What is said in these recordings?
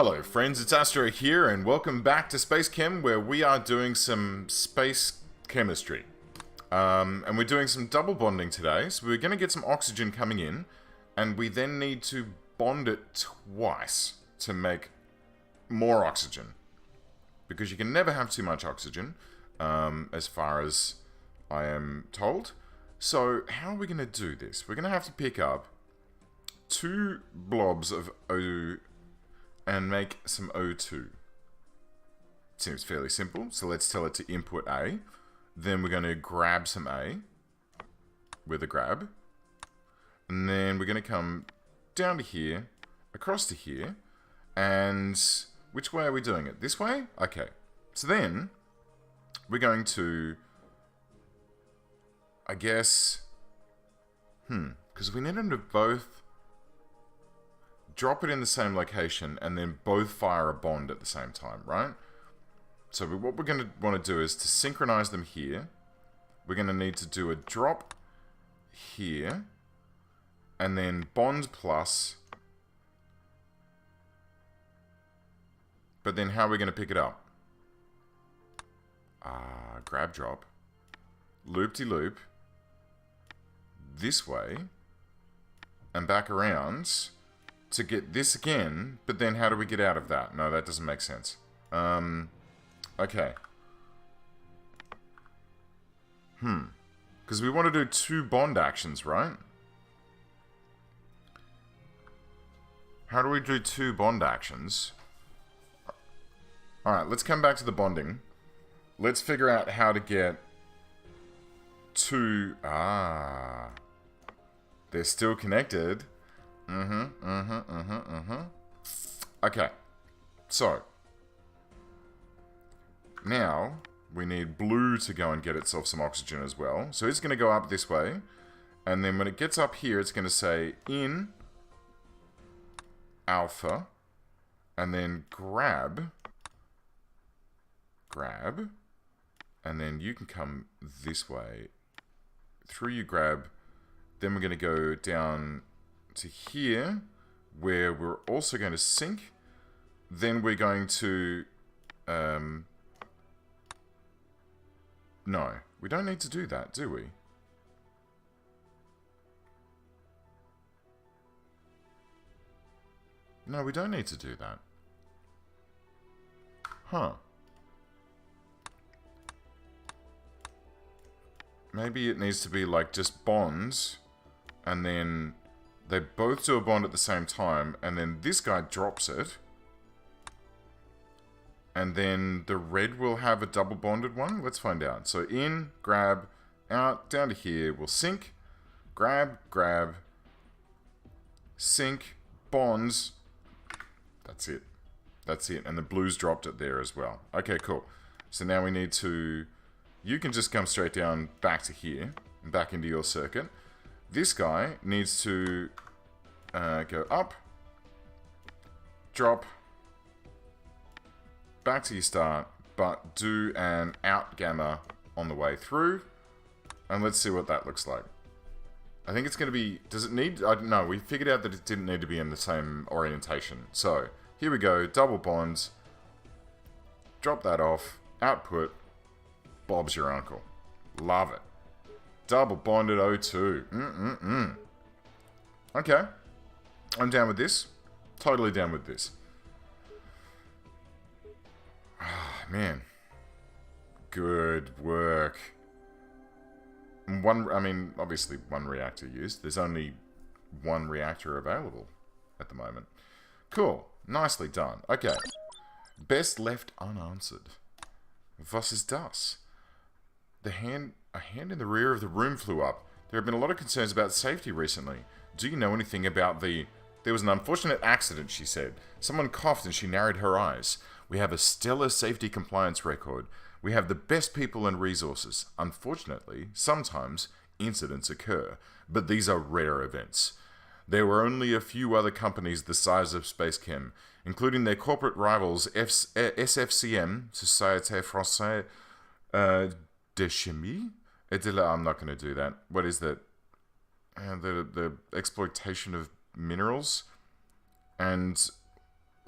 Hello friends, it's Astro here and welcome back to SpaceChem where we are doing some space chemistry. And we're doing some double bonding today, so we're going to get some oxygen coming in and we then need to bond it twice to make more oxygen. Because you can never have too much oxygen, as far as I am told. So how are we going to do this? We're going to have to pick up two blobs of O and make some O2. Seems fairly simple, so let's tell it to input A. Then we're going to grab some A with a grab. And then we're going to come down to here, across to here, and which way are we doing it? This way? Okay. So then, we're going to, I guess, because we need them to both drop it in the same location and then both fire a bond at the same time, right? So what we're going to want to do is to synchronize them here. We're going to need to do a drop here and then bond plus. But then how are we going to pick it up? Grab drop. Loop-de-loop. This way. And back around to get this again, but then how do we get out of that? No, that doesn't make sense. Okay. Because we want to do two bond actions, right? How do we do two bond actions? Alright, let's come back to the bonding. Let's figure out how to get two... They're still connected. Okay. So. Now, we need blue to go and get itself some oxygen as well. So it's going to go up this way. And then when it gets up here, it's going to say in alpha. And then grab. And then you can come this way. Through you grab. Then we're going to go down to here, where we're also going to sync. Then we're going to... No, we don't need to do that, do we? No, we don't need to do that. Huh. Maybe it needs to be like just bonds, and then they both do a bond at the same time, and then this guy drops it. And then the red will have a double bonded one. Let's find out. So in, grab, out, down to here. We'll sync, grab, sync, bonds. That's it. That's it. And the blues dropped it there as well. Okay, cool. So now we need to... You can just come straight down back to here, and back into your circuit. This guy needs to go up, drop, back to your start, but do an out gamma on the way through. And let's see what that looks like. I think it's going to be... Does it need... I don't know. We figured out that it didn't need to be in the same orientation. So, here we go. Double bonds. Drop that off. Output. Bob's your uncle. Love it. Double bonded O2. Okay. I'm down with this. Totally down with this. Man. Good work. Obviously one reactor used. There's only one reactor available at the moment. Cool. Nicely done. Okay. Best left unanswered. Was ist das? A hand in the rear of the room flew up. There have been a lot of concerns about safety recently. Do you know anything about the... There was an unfortunate accident, she said. Someone coughed and she narrowed her eyes. We have a stellar safety compliance record. We have the best people and resources. Unfortunately, sometimes incidents occur, but these are rare events. There were only a few other companies the size of SpaceChem, including their corporate rivals SFCM, Société Française de Chimie? I'm not going to do that. What is that? The exploitation of minerals. And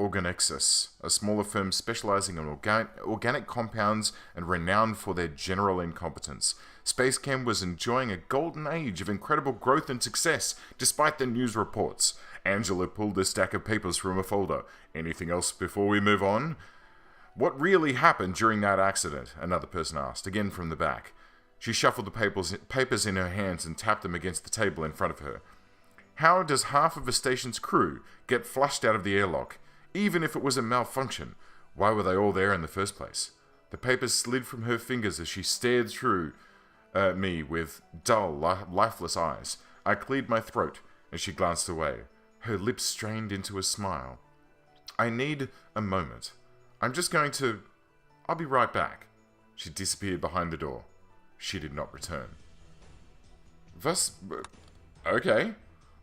Organexus, a smaller firm specializing in organic compounds and renowned for their general incompetence. SpaceChem was enjoying a golden age of incredible growth and success, despite the news reports. Angela pulled a stack of papers from a folder. Anything else before we move on? What really happened during that accident? Another person asked, again from the back. She shuffled the papers in her hands and tapped them against the table in front of her. How does half of a station's crew get flushed out of the airlock? Even if it was a malfunction, why were they all there in the first place? The papers slid from her fingers as she stared through me with dull, lifeless eyes. I cleared my throat as she glanced away. Her lips strained into a smile. I need a moment. I'm just going to... I'll be right back. She disappeared behind the door. She did not return. Okay.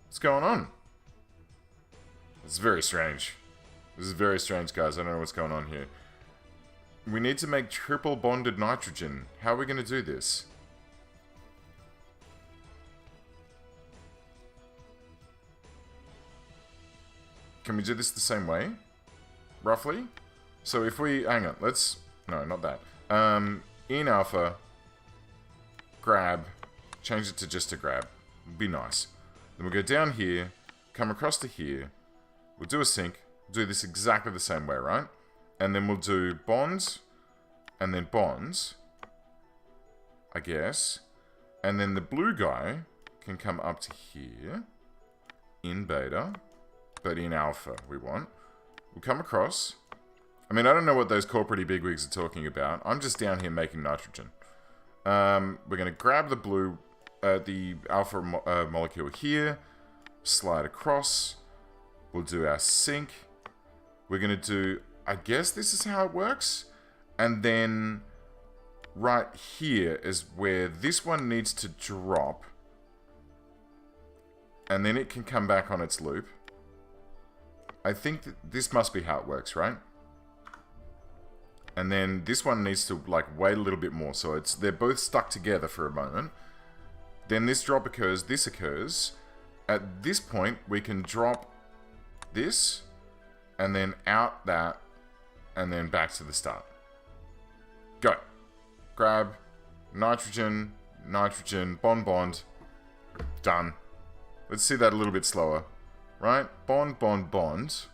What's going on? It's very strange. This is very strange, guys. I don't know what's going on here. We need to make triple bonded nitrogen. How are we going to do this? Can we do this the same way? Roughly? So if we... Hang on. Let's... No, not that. In alpha... Grab. Change it to just a grab. Be nice. Then we'll go down here. Come across to here. We'll do a sync. Do this exactly the same way, right? And then we'll do bonds. And then bonds. I guess. And then the blue guy can come up to here. In beta. But in alpha, we want. We'll come across. I mean, I don't know what those corporate bigwigs are talking about. I'm just down here making nitrogen. We're going to grab the blue, the alpha molecule here. Slide across. We'll do our sync. We're going to do, I guess this is how it works. And then right here is where this one needs to drop. And then it can come back on its loop. I think that this must be how it works, right? And then this one needs to like wait a little bit more. So they're both stuck together for a moment. Then this drop occurs, this occurs. At this point, we can drop this, and then out that, and then back to the start. Go. Grab, nitrogen, nitrogen, bond, bond. Done. Let's see that a little bit slower. Right? Bond, bond, bond.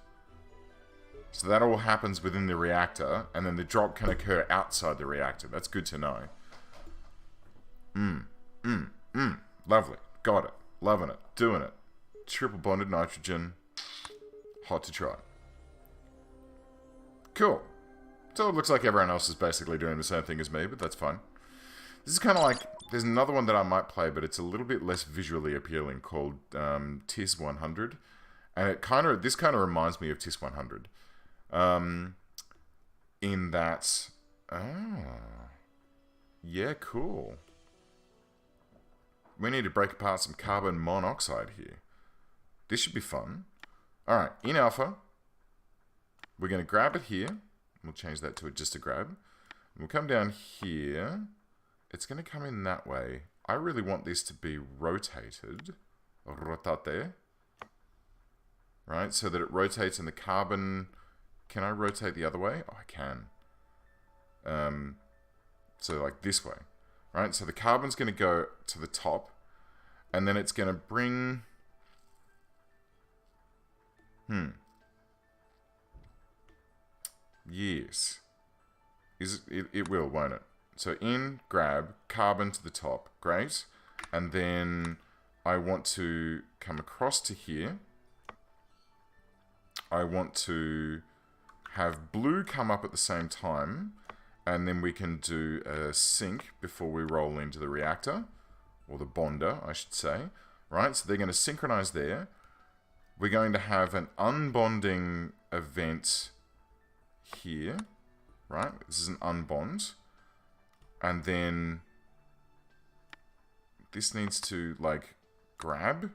So that all happens within the reactor, and then the drop can occur outside the reactor. That's good to know. Lovely. Got it. Loving it. Doing it. Triple bonded nitrogen. Hot to try. Cool. So it looks like everyone else is basically doing the same thing as me, but that's fine. This is kind of like... There's another one that I might play, but it's a little bit less visually appealing, called TIS 100. And this kind of reminds me of TIS 100. In that... yeah, cool. We need to break apart some carbon monoxide here. This should be fun. Alright, in alpha, we're going to grab it here. We'll change that to just a grab. We'll come down here. It's going to come in that way. I really want this to be rotated. Rotate. Right, so that it rotates in the carbon... Can I rotate the other way? Oh, I can. So like this way. Right, so the carbon's going to go to the top. And then it's going to bring... Yes. It will, won't it? So in, grab, carbon to the top. Great. And then I want to come across to here. I want to have blue come up at the same time. And then we can do a sync before we roll into the reactor. Or the bonder, I should say. Right, so they're going to synchronize there. We're going to have an unbonding event here. Right, this is an unbond. And then this needs to, like, grab.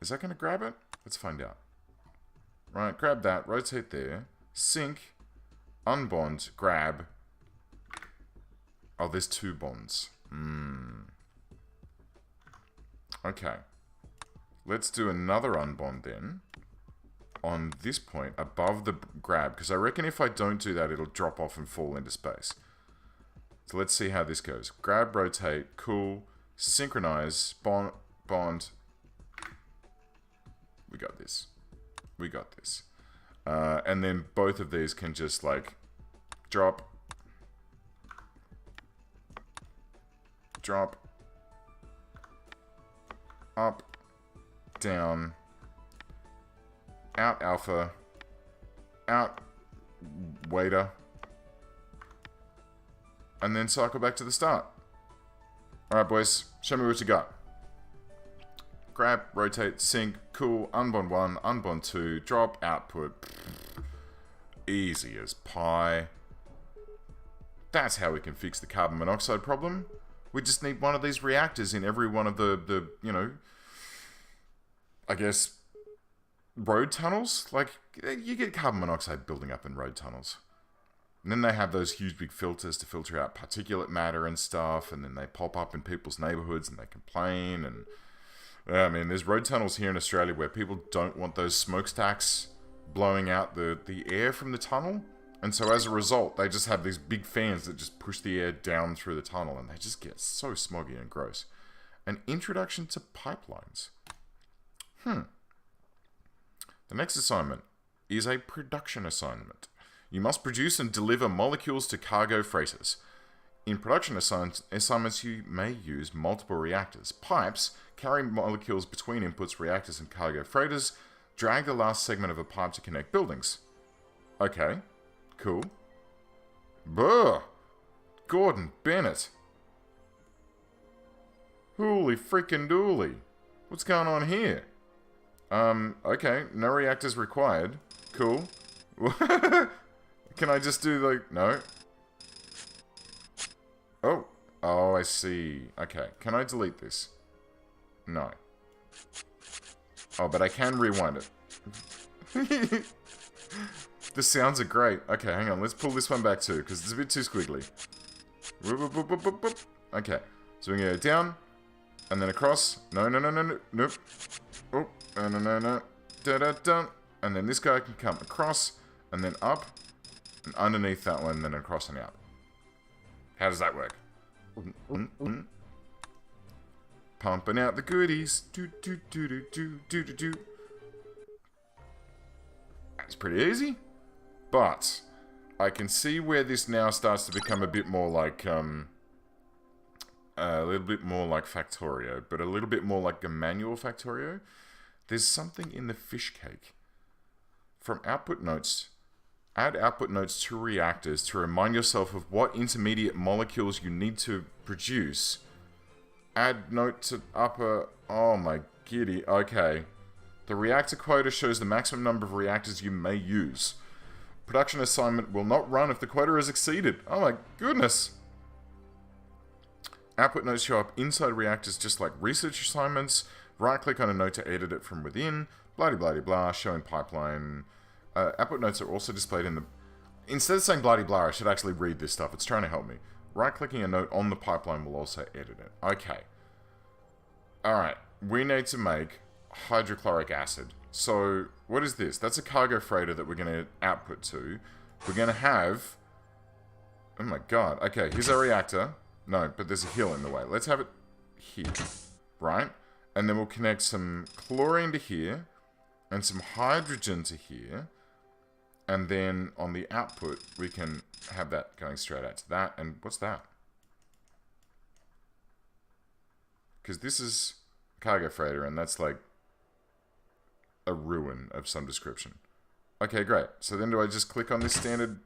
Is that going to grab it? Let's find out. Right, grab that, rotate there. Sync, unbond, grab. Oh, there's two bonds. Okay. Let's do another unbond then. on this point above the grab, because I reckon if I don't do that, it'll drop off and fall into space. So let's see how this goes. Grab, rotate, cool, synchronize, bond. We got this. We got this. And then both of these can just like drop, up, down, out alpha, out waiter, and then cycle back to the start. Alright boys, show me what you got. Grab, rotate, sync, cool, unbond 1, unbond 2, drop, output. Easy as pie. That's how we can fix the carbon monoxide problem. We just need one of these reactors in every one of the you know, I guess, road tunnels. Like, you get carbon monoxide building up in road tunnels. And then they have those huge big filters to filter out particulate matter and stuff, and then they pop up in people's neighborhoods and they complain. And I mean, there's road tunnels here in Australia where people don't want those smokestacks blowing out the air from the tunnel. And so as a result, they just have these big fans that just push the air down through the tunnel, and they just get so smoggy and gross. An introduction to pipelines. The next assignment is a production assignment. You must produce and deliver molecules to cargo freighters. In production assignments, you may use multiple reactors. Pipes carry molecules between inputs, reactors, and cargo freighters. Drag the last segment of a pipe to connect buildings. Okay, cool. Buh! Gordon Bennett. Holy freaking dooly. What's going on here? Okay, no reactors required. Cool. Can I just do, like, no? Oh, I see. Okay, can I delete this? No. Oh, but I can rewind it. The sounds are great. Okay, hang on, let's pull this one back too, because it's a bit too squiggly. Okay, so we're gonna go down, and then across. No, nope. Oh, no. Da-da-da. And then this guy can come across, and then up, and underneath that one, and then across and out. How does that work? Pumping out the goodies. Do. That's pretty easy. But I can see where this now starts to become a bit more like, a little bit more like Factorio, but a little bit more like a manual Factorio. There's something in the fish cake. From output notes, add output notes to reactors to remind yourself of what intermediate molecules you need to produce. Add note to upper... Oh my giddy. Okay. The reactor quota shows the maximum number of reactors you may use. Production assignment will not run if the quota is exceeded. Oh my goodness. Output notes show up inside reactors just like research assignments. Right-click on a note to edit it from within. Blah-de-blah-de-blah, showing pipeline. Output notes are also displayed in the... Instead of saying blah-de-blah, I should actually read this stuff. It's trying to help me. Right-clicking a note on the pipeline will also edit it. Okay. Alright. We need to make hydrochloric acid. So, what is this? That's a cargo freighter that we're going to output to. We're going to have... Oh my god. Okay, here's our reactor. No, but there's a hill in the way. Let's have it here. Right? And then we'll connect some chlorine to here. And some hydrogen to here. And then on the output, we can have that going straight out to that. And what's that? Because this is a cargo freighter, and that's like a ruin of some description. Okay, great. So then do I just click on this standard?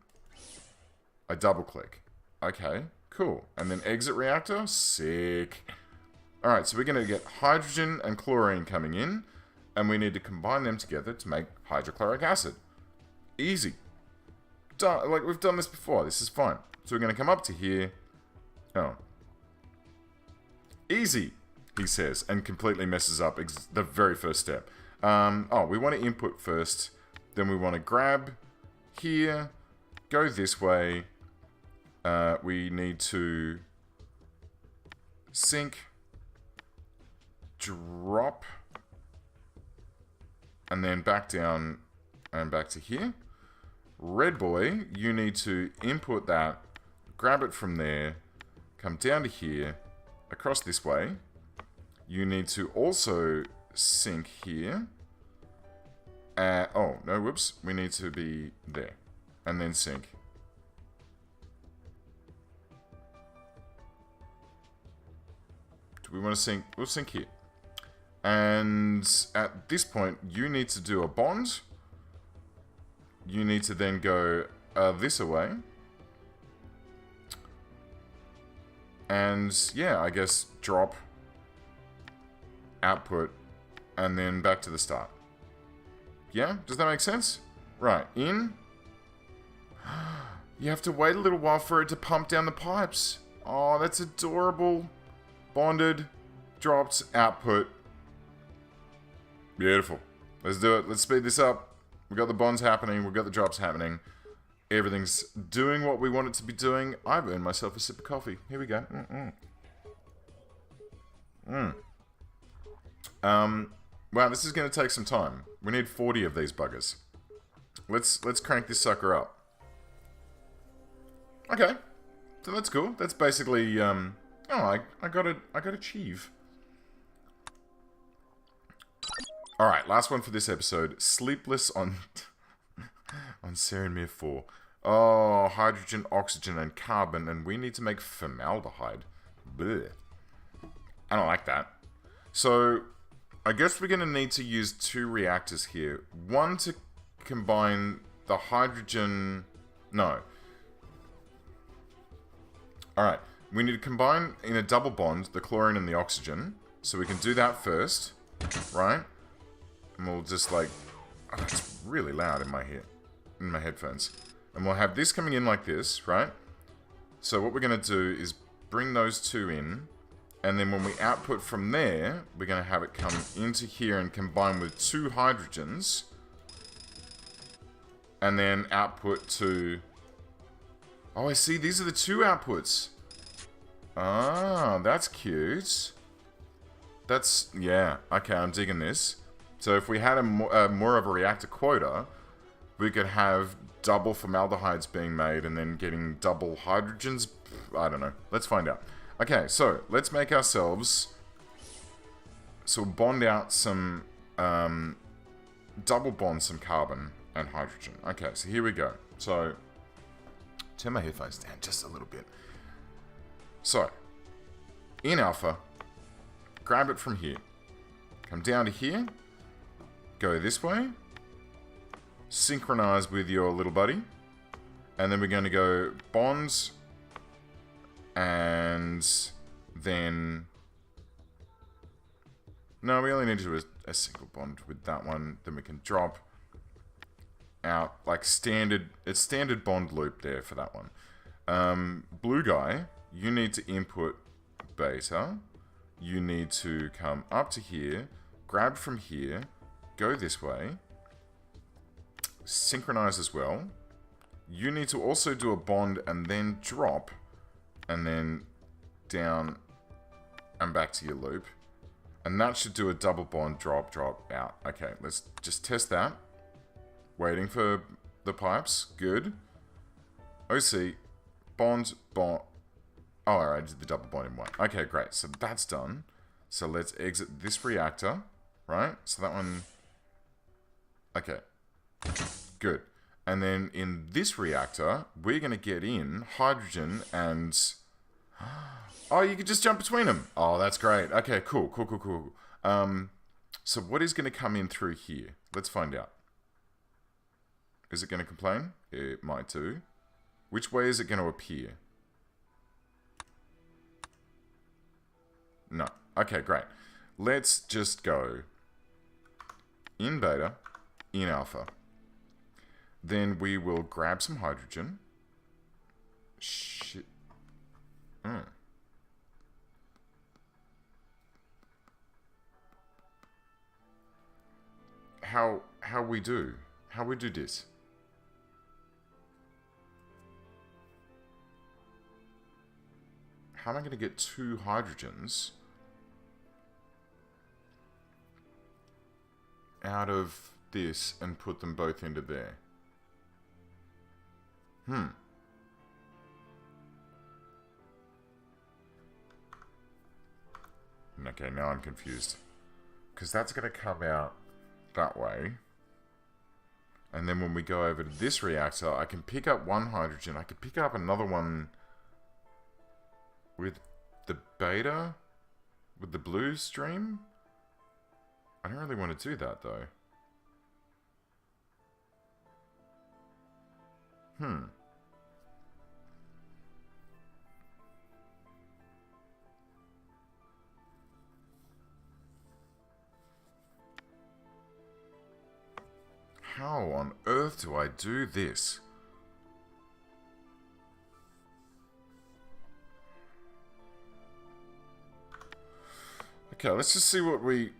I double click. Okay, cool. And then exit reactor? Sick. Alright, so we're going to get hydrogen and chlorine coming in, and we need to combine them together to make hydrochloric acid. Easy. Done. Like, we've done this before. This is fine. So we're going to come up to here. Oh. Easy, he says, and completely messes up the very first step. Oh, we want to input first. Then we want to grab here, go this way. We need to sync, drop, and then back down and back to here. Red boy, you need to input that, grab it from there, come down to here, across this way. You need to also sync here. Oh, no, whoops. We need to be there. And then sync. Do we want to sync? We'll sync here. And at this point, you need to do a bond. You need to then go this away. And yeah, I guess drop, output, and then back to the start. Yeah? Does that make sense? Right, in. You have to wait a little while for it to pump down the pipes. Oh, that's adorable. Bonded, dropped, output. Beautiful. Let's do it. Let's speed this up. We've got the bonds happening. We've got the drops happening. Everything's doing what we want it to be doing. I've earned myself a sip of coffee. Here we go. Wow, this is going to take some time. We need 40 of these buggers. Let's crank this sucker up. Okay, so that's cool. That's basically oh, I got achieve. All right, last one for this episode. Sleepless on on Serenmere 4. Oh, hydrogen, oxygen, and carbon, and we need to make formaldehyde. Blech. I don't like that. So, I guess we're going to need to use 2 reactors here. One to combine the hydrogen... No. Alright, we need to combine in a double bond the chlorine and the oxygen. So we can do that first, right? And we'll just like... Oh, it's really loud in my headphones. And we'll have this coming in like this, right? So what we're going to do is bring those 2 in. And then when we output from there, we're going to have it come into here and combine with 2 hydrogens. And then output to... Oh, I see. These are the 2 outputs. Ah, that's cute. That's... Yeah. Okay, I'm digging this. So if we had a more of a reactor quota, we could have double formaldehydes being made and then getting double hydrogens. I don't know. Let's find out. Okay, so let's make ourselves... So we'll bond out some... double bond some carbon and hydrogen. Okay, so here we go. So... Turn my headphones down just a little bit. So... In alpha... Grab it from here. Come down to here. Go this way. Synchronize with your little buddy. And then we're going to go bonds... And then... No, we only need to do a single bond with that one. Then we can drop out like standard... It's standard bond loop there for that one. Blue guy, you need to input beta. You need to come up to here, grab from here, go this way, synchronize as well. You need to also do a bond and then drop. And then down and back to your loop. And that should do a double bond, drop, drop, out. Okay, let's just test that. Waiting for the pipes. Good. OC. Bond, bond. Oh, alright, I did the double bond in one. Okay, great. So that's done. So let's exit this reactor. Right? So that one... Okay. Good. And then in this reactor, we're going to get in hydrogen and... Oh, you could just jump between them. Oh, that's great. Okay, cool, cool, cool, cool. So what is going to come in through here? Let's find out. Is it going to complain? It might do. Which way is it going to appear? No. Okay, great. Let's just go in beta, in alpha. Then we will grab some hydrogen. Shit. How we do this? How am I going to get 2 hydrogens out of this and put them both into there. Okay, now I'm confused. Because that's going to come out that way. And then when we go over to this reactor, I can pick up one hydrogen. I can pick up another one with the beta, with the blue stream. I don't really want to do that, though. How on earth do I do this? Okay, let's just see what we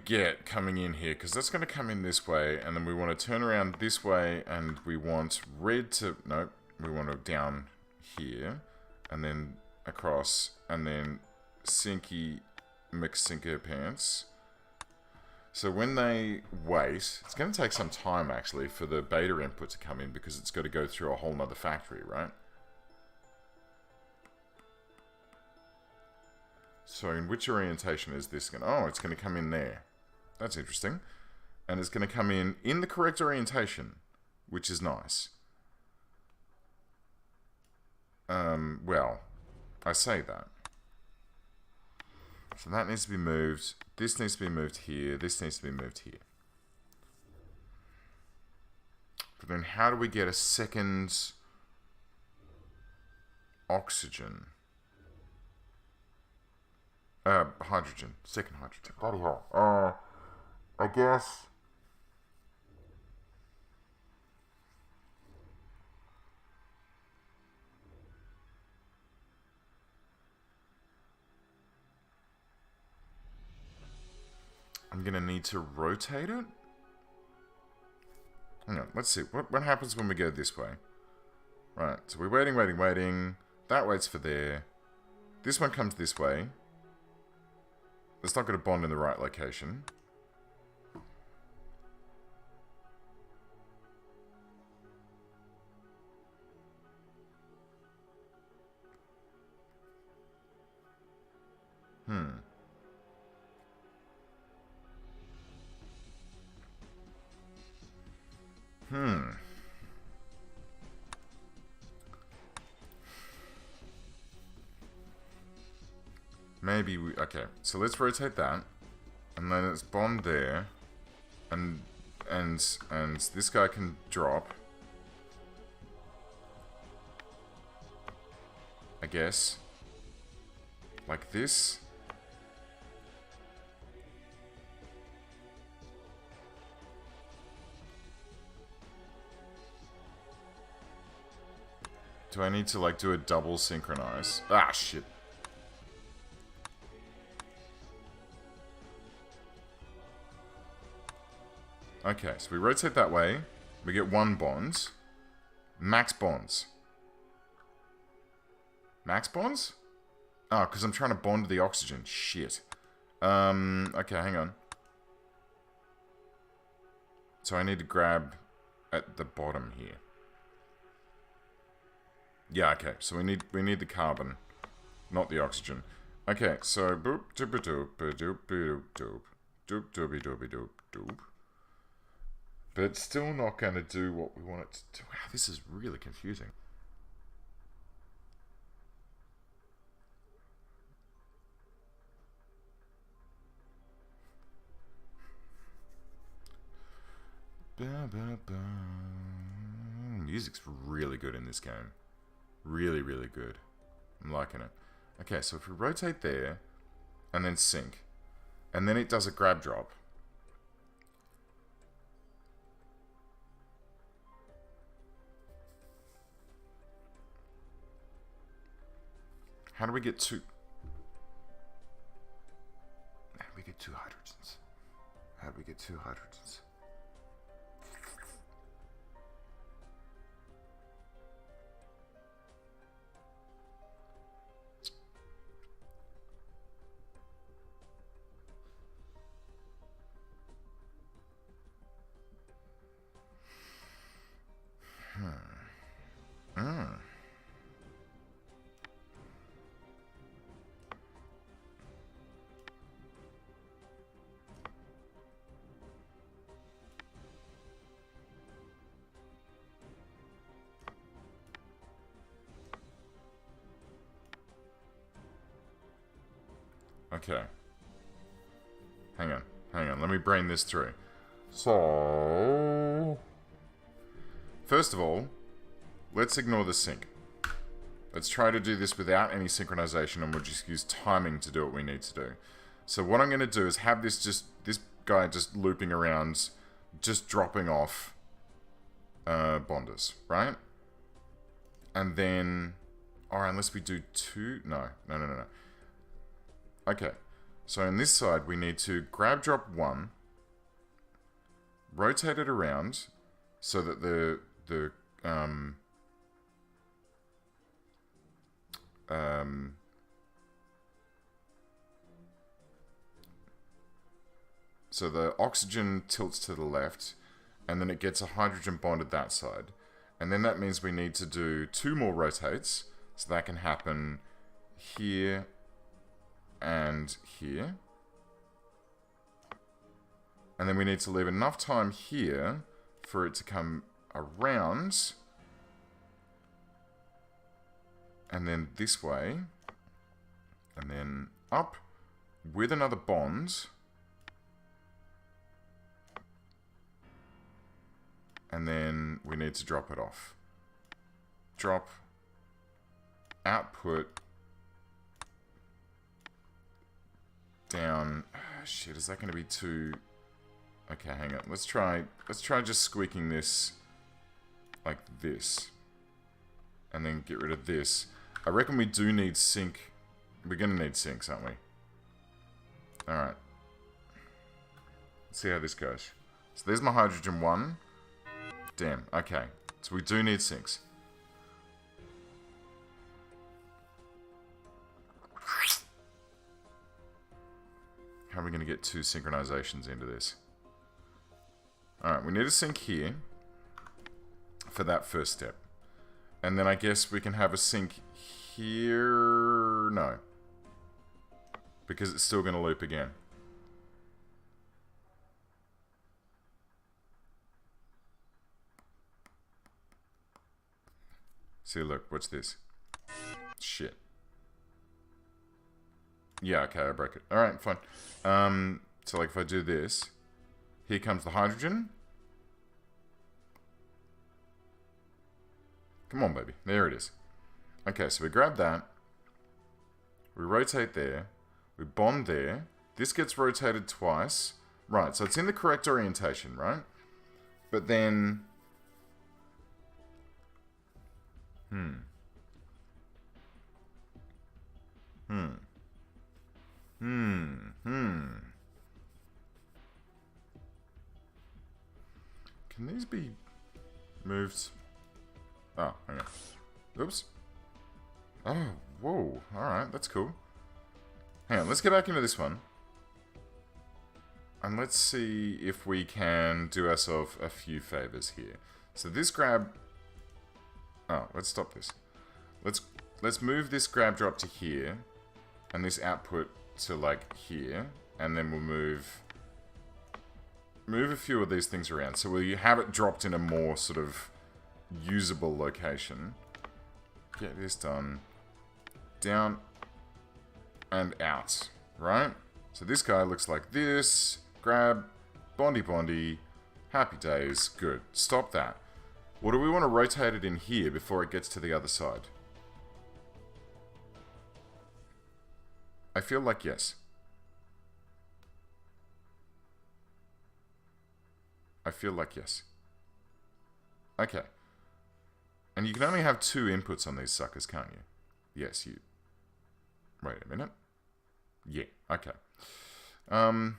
get coming in here, because that's going to come in this way, and then we want to turn around this way, and we want red to... Nope, we want it down here, and then across, and then Sinky McSinker pants. So when they wait, it's going to take some time actually for the beta input to come in, because it's got to go through a whole nother factory, right? So in which orientation is this going to... Oh, it's going to come in there. That's interesting. And it's going to come in the correct orientation, which is nice. Well, I say that. So that needs to be moved. This needs to be moved here. This needs to be moved here. But then how do we get a second oxygen? Hydrogen. Second hydrogen. Bloody hell. I guess... I'm going to need to rotate it? Hang on, let's see. What happens when we go this way? Right, so we're waiting. That waits for there. This one comes this way. It's not going to bond in the right location. Maybe we... Okay, so let's rotate that. And then it's bond there. And this guy can drop. I guess. Like this. Do I need to, like, do a double synchronize? Ah, shit. Okay, so we rotate that way. We get one bond. Max bonds. Max bonds? Oh, because I'm trying to bond the oxygen. Shit. Okay, hang on. So I need to grab at the bottom here. Yeah, okay. So we need the carbon, not the oxygen. Okay, so boop doop doop doop doop doop doop doop doop doop. But it's still not going to do what we want it to do. Wow, this is really confusing. Music's really good in this game. Really, really good. I'm liking it. Okay, so if we rotate there, and then sync, and then it does a grab drop. How do we get two? How do we get two hydrogens? How do we get two hydrogens? Okay. Hang on. Hang on. Let me brain this through. So... First of all, let's ignore the sync. Let's try to do this without any synchronization, and we'll just use timing to do what we need to do. So what I'm going to do is have this guy just looping around, just dropping off bonders, right? And then... Or unless we do two... No. Okay. So on this side, we need to grab drop one, rotate it around so that so the oxygen tilts to the left, and then it gets a hydrogen bonded that side. And then that means we need to do two more rotates, so that can happen here and here. And then we need to leave enough time here for it to come around. And then this way. And then up with another bond. And then we need to drop it off. Drop. Output. Down. Shit, is that going to be too... Okay, hang on. Let's try just squeaking this like this. And then get rid of this. I reckon we do need sync. We're going to need syncs, aren't we? Alright. Let's see how this goes. So there's my hydrogen 1. Damn, okay. So we do need syncs. How are we going to get two synchronizations into this? Alright, we need a sync here for that first step. And then I guess we can have a sync here... No. Because it's still going to loop again. See, look, what's this? Shit. Yeah, okay, I broke it. Alright, fine. So like if I do this, here comes the hydrogen. Come on, baby. There it is. Okay, so we grab that. We rotate there. We bond there. This gets rotated twice. Right, so it's in the correct orientation, right? But then... Can these be moved? Oh, hang on. Oops. Oh, whoa. Alright, that's cool. Hang on, let's get back into this one. And let's see if we can do ourselves a few favors here. So this grab... Oh, let's stop this. Let's move this grab drop to here. And this output to like here. And then we'll move a few of these things around. So we have it dropped in a more sort of usable location. Get this done. Down and out, right? So this guy looks like this. Grab, bondy, happy days, good. Stop that. Or do we want to rotate it in here before it gets to the other side? I feel like yes. I feel like yes. Okay. And you can only have two inputs on these suckers, can't you? Yes, you... Wait a minute. Yeah, okay. Alright,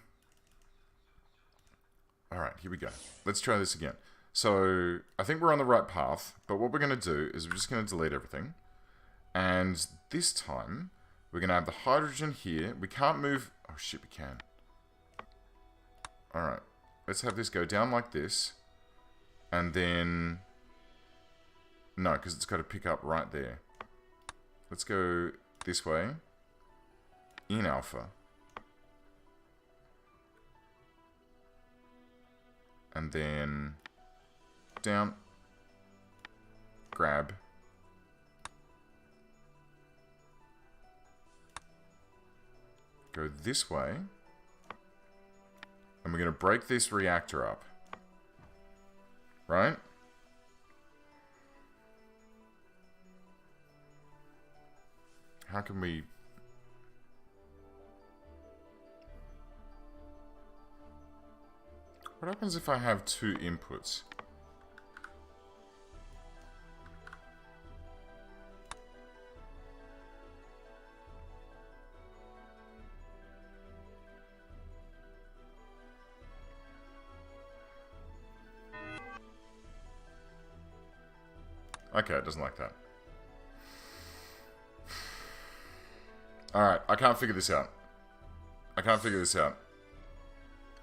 here we go. Let's try this again. So, I think we're on the right path, but what we're going to do is we're just going to delete everything. And this time, we're going to have the hydrogen here. We can't move... Oh shit, we can. Alright. Let's have this go down like this. And then... No, because it's got to pick up right there. Let's go this way. In alpha. And then... Down. Grab. go this way. And we're going to break this reactor up. Right? How can we... What happens if I have two inputs? Okay, it doesn't like that. Alright, I can't figure this out. I can't figure this out.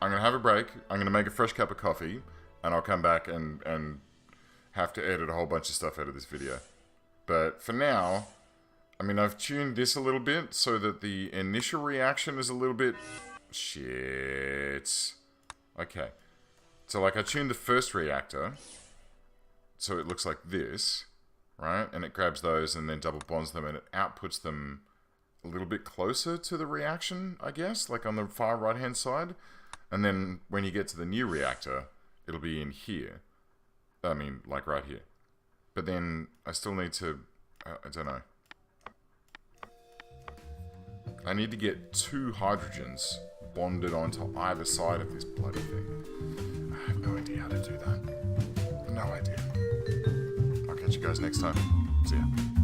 I'm going to have a break. I'm going to make a fresh cup of coffee. And I'll come back and have to edit a whole bunch of stuff out of this video. But for now, I mean, I've tuned this a little bit so that the initial reaction is a little bit... Shit. Okay. So, like, I tuned the first reactor... So it looks like this, right? And it grabs those and then double bonds them and it outputs them a little bit closer to the reaction, I guess, like on the far right-hand side. And then when you get to the new reactor, it'll be in here. I mean, like right here. But then I still need to, I don't know. I need to get two hydrogens bonded onto either side of this bloody thing. I have no idea how to do that. No idea. I'll catch you guys next time. See ya.